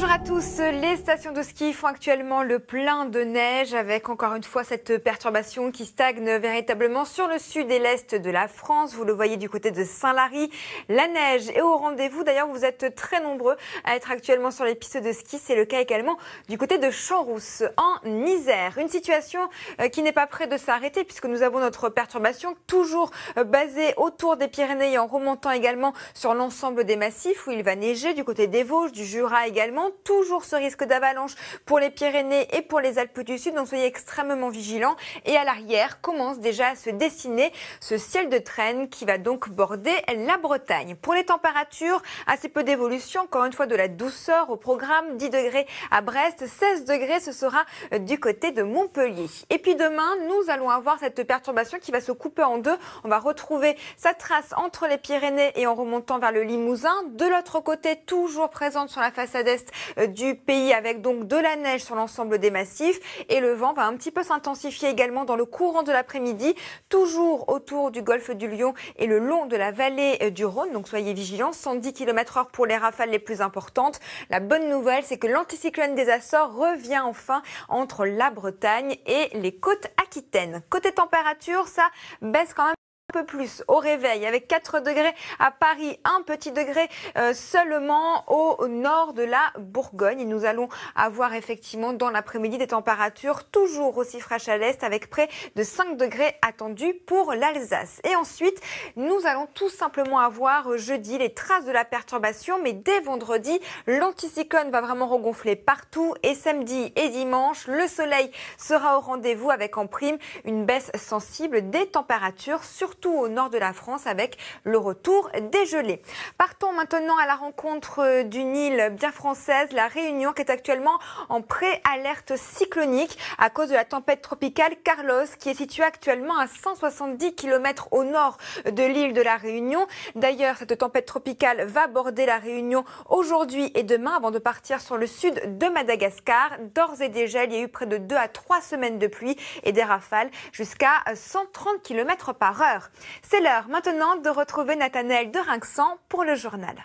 Bonjour à tous, les stations de ski font actuellement le plein de neige avec encore une fois cette perturbation qui stagne véritablement sur le sud et l'est de la France. Vous le voyez du côté de Saint-Lary, la neige est au rendez-vous. D'ailleurs, vous êtes très nombreux à être actuellement sur les pistes de ski. C'est le cas également du côté de Champs-Rousses en Isère. Une situation qui n'est pas près de s'arrêter puisque nous avons notre perturbation toujours basée autour des Pyrénées et en remontant également sur l'ensemble des massifs où il va neiger du côté des Vosges, du Jura également. Toujours ce risque d'avalanche pour les Pyrénées et pour les Alpes du Sud, donc soyez extrêmement vigilants. Et à l'arrière commence déjà à se dessiner ce ciel de traîne qui va donc border la Bretagne. Pour les températures, assez peu d'évolution, encore une fois de la douceur au programme, 10 degrés à Brest, 16 degrés ce sera du côté de Montpellier. Et puis demain, nous allons avoir cette perturbation qui va se couper en deux. On va retrouver sa trace entre les Pyrénées et en remontant vers le Limousin. De l'autre côté, toujours présente sur la façade est du pays avec donc de la neige sur l'ensemble des massifs et le vent va un petit peu s'intensifier également dans le courant de l'après-midi, toujours autour du golfe du Lion et le long de la vallée du Rhône, donc soyez vigilants, 110 km/h pour les rafales les plus importantes. La bonne nouvelle, c'est que l'anticyclone des Açores revient enfin entre la Bretagne et les côtes aquitaines. Côté température, ça baisse quand même un peu plus au réveil avec 4 degrés à Paris, un petit degré seulement au nord de la Bourgogne. Et nous allons avoir effectivement dans l'après-midi des températures toujours aussi fraîches à l'est avec près de 5 degrés attendus pour l'Alsace. Et ensuite, nous allons tout simplement avoir jeudi les traces de la perturbation, mais dès vendredi, l'anticyclone va vraiment regonfler partout et samedi et dimanche, le soleil sera au rendez-vous avec en prime une baisse sensible des températures, surtout au nord de la France avec le retour des gelées. Partons maintenant à la rencontre d'une île bien française, la Réunion, qui est actuellement en pré-alerte cyclonique à cause de la tempête tropicale Carlos, qui est située actuellement à 170 km au nord de l'île de la Réunion. D'ailleurs, cette tempête tropicale va border la Réunion aujourd'hui et demain avant de partir sur le sud de Madagascar. D'ores et déjà, il y a eu près de 2 à 3 semaines de pluie et des rafales jusqu'à 130 km/h. C'est l'heure maintenant de retrouver Nathanaël de Rinxan pour le journal.